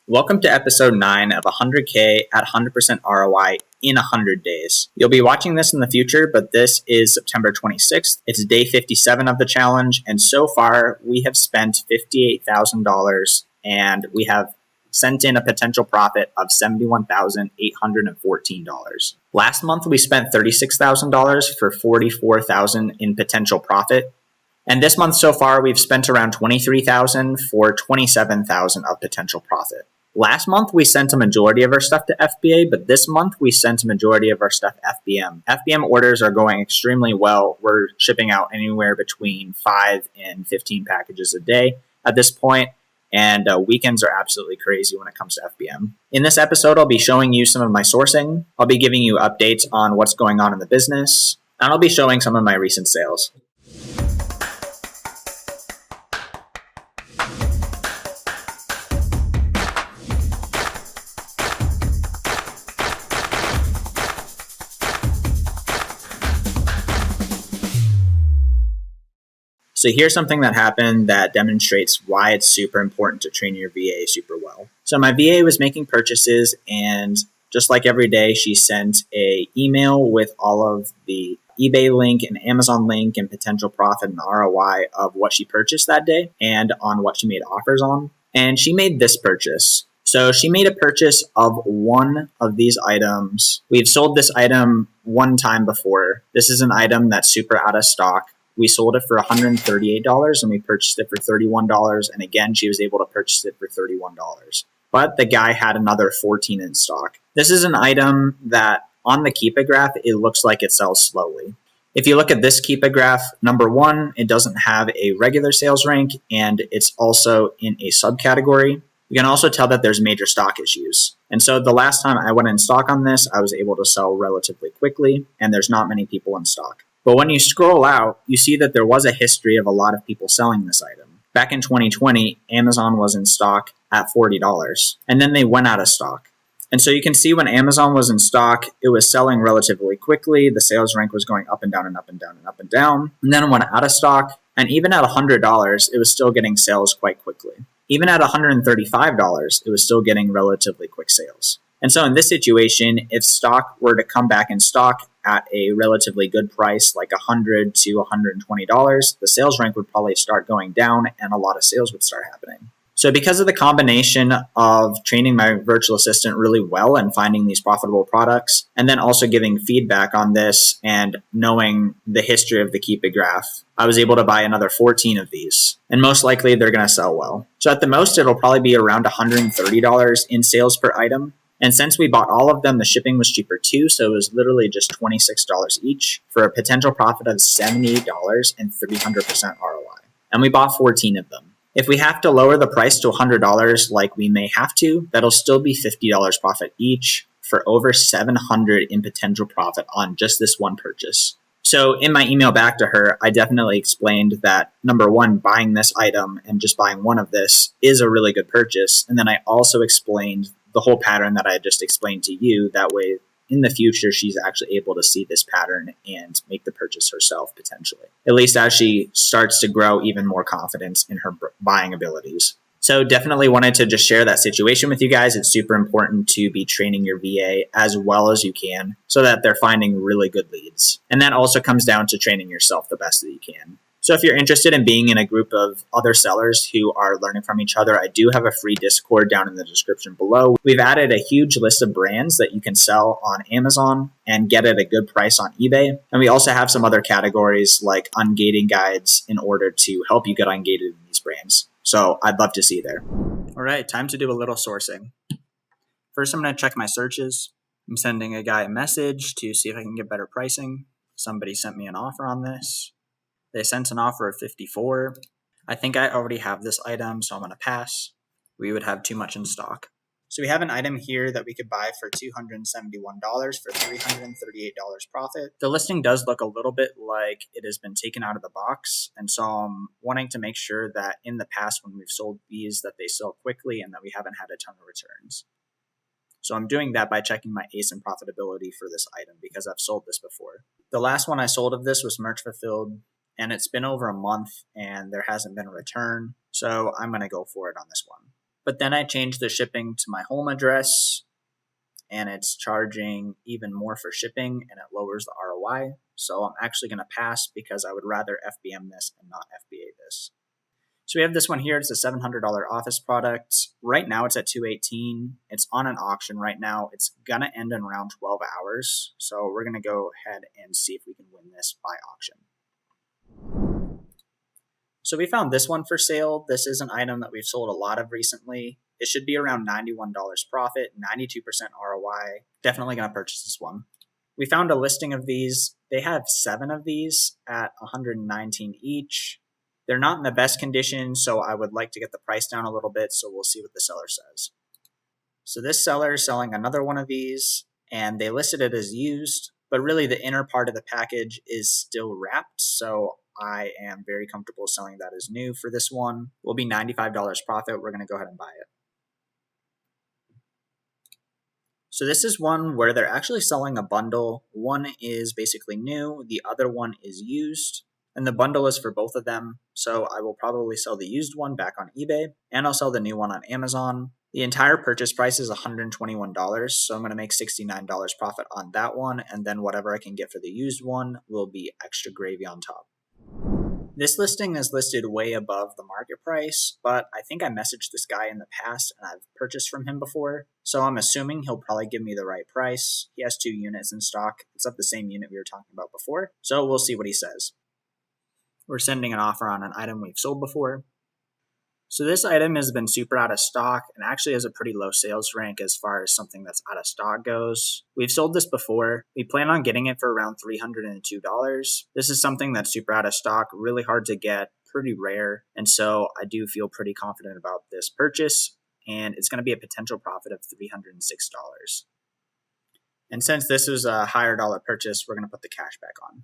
Welcome to episode 9 of 100K at 100% ROI in 100 days. You'll be watching this in the future, but this is September 26th. It's day 57 of the challenge, and so far we have spent $58,000 and we have sent in a potential profit of $71,814. Last month we spent $36,000 for $44,000 in potential profit. And this month so far, we've spent around $23,000 for $27,000 of potential profit. Last month, we sent a majority of our stuff to FBA, but this month, we sent a majority of our stuff FBM. FBM orders are going extremely well. We're shipping out anywhere between 5 and 15 packages a day at this point, and weekends are absolutely crazy when it comes to FBM. In this episode, I'll be showing you some of my sourcing. I'll be giving you updates on what's going on in the business, and I'll be showing some of my recent sales. So here's something that happened that demonstrates why it's super important to train your VA super well. So my VA was making purchases, and just like every day, she sent an email with all of the eBay link and Amazon link and potential profit and ROI of what she purchased that day and on what she made offers on. And she made this purchase. So she made a purchase of one of these items. We've sold this item one time before. This is an item that's super out of stock. We sold it for $138 and we purchased it for $31. And again, she was able to purchase it for $31. But the guy had another 14 in stock. This is an item that on the 𝗖cie graph, it looks like it sells slowly. If you look at this 𝗖cie graph, number one, it doesn't have a regular sales rank and it's also in a subcategory. You can also tell that there's major stock issues. And so the last time I went in stock on this, I was able to sell relatively quickly and there's not many people in stock. But when you scroll out, you see that there was a history of a lot of people selling this item. Back in 2020, Amazon was in stock at $40, and then they went out of stock. And so you can see when Amazon was in stock, it was selling relatively quickly. The sales rank was going up and down and up and down and up and down. And then it went out of stock, and even at $100, it was still getting sales quite quickly. Even at $135, it was still getting relatively quick sales. And so in this situation, if stock were to come back in stock at a relatively good price, like $100 to $120, the sales rank would probably start going down and a lot of sales would start happening. So because of the combination of training my virtual assistant really well and finding these profitable products, and then also giving feedback on this and knowing the history of the 𝗖cie graph, I was able to buy another 14 of these. And most likely they're going to sell well. So at the most, it'll probably be around $130 in sales per item. And since we bought all of them, the shipping was cheaper too, so it was literally just $26 each for a potential profit of $78 and 300% ROI. And we bought 14 of them. If we have to lower the price to $100 like we may have to, that'll still be $50 profit each for over $700 in potential profit on just this one purchase. So in my email back to her, I definitely explained that, number one, buying this item and just buying one of this is a really good purchase. And then I also explained the whole pattern that I just explained to you. That way, in the future, she's actually able to see this pattern and make the purchase herself, potentially. At least as she starts to grow even more confidence in her buying abilities. So definitely wanted to just share that situation with you guys. It's super important to be training your VA as well as you can so that they're finding really good leads. And that also comes down to training yourself the best that you can. So if you're interested in being in a group of other sellers who are learning from each other, I do have a free Discord down in the description below. We've added a huge list of brands that you can sell on Amazon and get at a good price on eBay. And we also have some other categories like ungating guides in order to help you get ungated in these brands. So I'd love to see you there. All right, time to do a little sourcing. First, I'm going to check my searches. I'm sending a guy a message to see if I can get better pricing. Somebody sent me an offer on this. They sent an offer of $54. I think I already have this item, so I'm going to pass. We would have too much in stock. So we have an item here that we could buy for $271 for $338 profit. The listing does look a little bit like it has been taken out of the box. And so I'm wanting to make sure that in the past when we've sold these that they sell quickly and that we haven't had a ton of returns. So I'm doing that by checking my ACE and profitability for this item because I've sold this before. The last one I sold of this was Merch Fulfilled. And it's been over a month and there hasn't been a return. So I'm going to go for it on this one. But then I changed the shipping to my home address, and it's charging even more for shipping, and it lowers the ROI. So I'm actually going to pass because I would rather FBM this and not FBA this. So we have this one here. It's a $700 office product. Right now it's at $218. It's on an auction right now. It's going to end in around 12 hours. So we're going to go ahead and see if we can win this by auction. So we found this one for sale. This is an item that we've sold a lot of recently. It should be around $91 profit, 92% ROI. Definitely going to purchase this one. We found a listing of these. They have 7 of these at $119 each. They're not in the best condition, so I would like to get the price down a little bit, so we'll see what the seller says. So this seller is selling another one of these, and they listed it as used, but really the inner part of the package is still wrapped, so I am very comfortable selling that as new for this one. Will be $95 profit. We're going to go ahead and buy it. So this is one where they're actually selling a bundle. One is basically new, the other one is used. And the bundle is for both of them, so I will probably sell the used one back on eBay, and I'll sell the new one on Amazon. The entire purchase price is $121, so I'm going to make $69 profit on that one, and then whatever I can get for the used one will be extra gravy on top. This listing is listed way above the market price, but I think I messaged this guy in the past, and I've purchased from him before, so I'm assuming he'll probably give me the right price. He has 2 units in stock. It's of the same unit we were talking about before, so we'll see what he says. We're sending an offer on an item we've sold before. So this item has been super out of stock and actually has a pretty low sales rank as far as something that's out of stock goes. We've sold this before. We plan on getting it for around $302. This is something that's super out of stock, really hard to get, pretty rare. And so I do feel pretty confident about this purchase, and it's going to be a potential profit of $306. And since this is a higher dollar purchase, we're going to put the cash back on.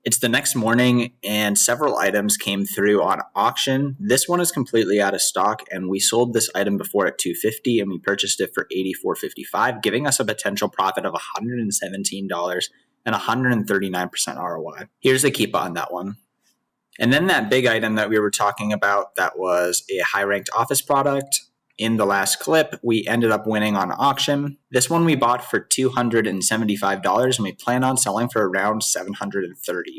It's the next morning and several items came through on auction. This one is completely out of stock, and we sold this item before at $250 and we purchased it for $84.55, giving us a potential profit of $117 and 139% ROI. Here's the keep on that one. And then that big item that we were talking about that was a high-ranked office product. In the last clip, we ended up winning on auction. This one we bought for $275, and we plan on selling for around $730,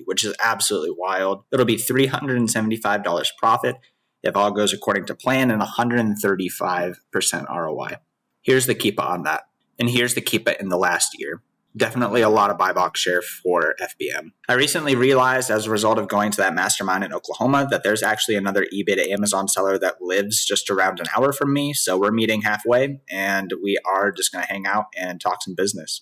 which is absolutely wild. It'll be $375 profit if all goes according to plan and 135% ROI. Here's the keepa on that, and here's the keepa in the last year. Definitely a lot of buy box share for FBM. I recently realized as a result of going to that mastermind in Oklahoma that there's actually another eBay to Amazon seller that lives just around an hour from me. So we're meeting halfway and we are just going to hang out and talk some business.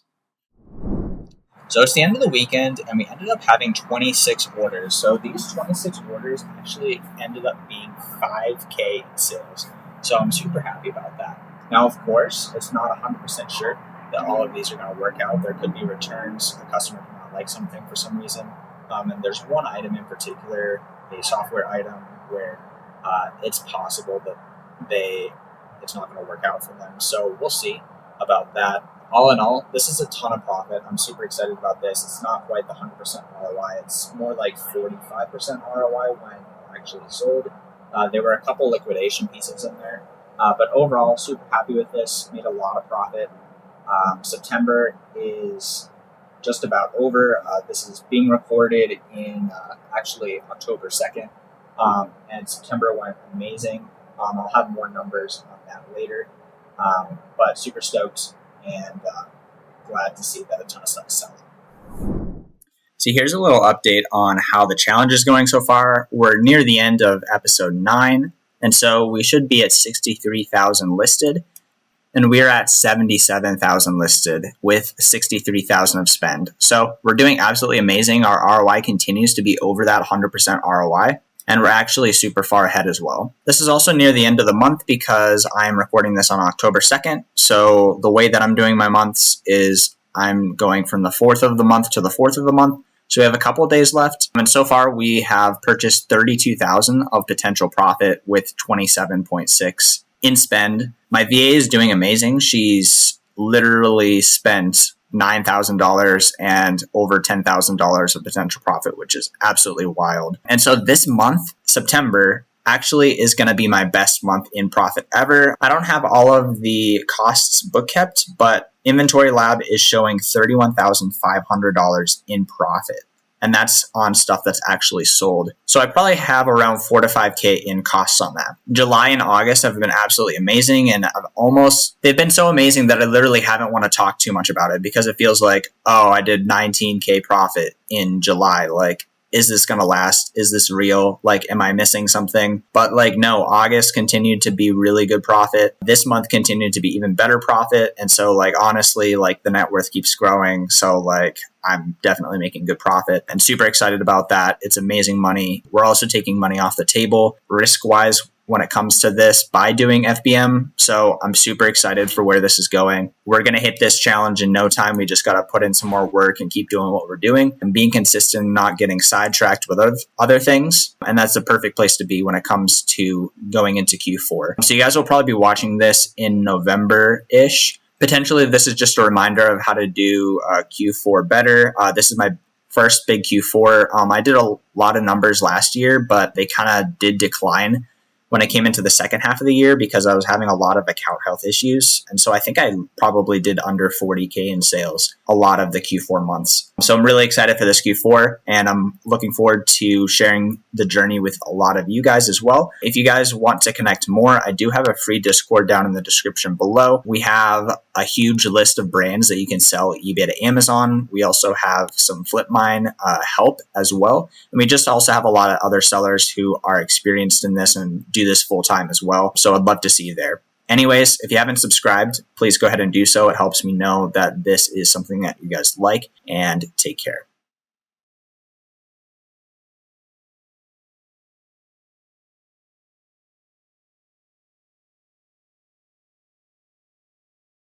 So it's the end of the weekend and we ended up having 26 orders. So these 26 orders actually ended up being 5K in sales. So I'm super happy about that. Now, of course, it's not 100% sure that all of these are going to work out. There could be returns. The customer could not like something for some reason. And there's one item in particular, a software item, where it's possible that it's not going to work out for them. So we'll see about that. All in all, this is a ton of profit. I'm super excited about this. It's not quite the 100% ROI. It's more like 45% ROI when actually sold. There were a couple liquidation pieces in there. But overall, super happy with this. Made a lot of profit. September is just about over. This is being recorded in actually October 2nd, and September went amazing. I'll have more numbers on that later, but super stoked and glad to see that a ton of stuff is selling. So here's a little update on how the challenge is going so far. We're near the end of episode 9, and so we should be at 63,000 listed. And we're at 77,000 listed with 63,000 of spend. So we're doing absolutely amazing. Our ROI continues to be over that 100% ROI. And we're actually super far ahead as well. This is also near the end of the month because I'm recording this on October 2nd. So the way that I'm doing my months is I'm going from the 4th of the month to the 4th of the month. So we have a couple of days left. And so far we have purchased 32,000 of potential profit with 27.6 in spend. My VA is doing amazing. She's literally spent $9,000 and over $10,000 of potential profit, which is absolutely wild. And so this month, September, actually is going to be my best month in profit ever. I don't have all of the costs book kept, but Inventory Lab is showing $31,500 in profit. And that's on stuff that's actually sold. So I probably have around 4 to 5K in costs on that. July and August have been absolutely amazing. And they've been so amazing that I literally haven't want to talk too much about it because it feels like, oh, I did 19K profit in July. Like, is this going to last? Is this real? Like, am I missing something? But like, no, August continued to be really good profit. This month continued to be even better profit. And so like, honestly, like the net worth keeps growing. So like, I'm definitely making good profit and super excited about that. It's amazing money. We're also taking money off the table risk-wise when it comes to this by doing FBM. So I'm super excited for where this is going. We're going to hit this challenge in no time. We just got to put in some more work and keep doing what we're doing and being consistent, not getting sidetracked with other things. And that's the perfect place to be when it comes to going into Q4. So you guys will probably be watching this in November-ish. Potentially, this is just a reminder of how to do Q4 better. This is my first big Q4. I did a lot of numbers last year, but they kind of did decline when I came into the second half of the year because I was having a lot of account health issues. And so I think I probably did under 40K in sales a lot of the Q4 months. So I'm really excited for this Q4 and I'm looking forward to sharing the journey with a lot of you guys as well. If you guys want to connect more, I do have a free Discord down in the description below. We have a huge list of brands that you can sell eBay to Amazon. We also have some Flipmine help as well. And we just also have a lot of other sellers who are experienced in this and do this full time as well. So I'd love to see you there. Anyways, if you haven't subscribed, please go ahead and do so. It helps me know that this is something that you guys like, and take care.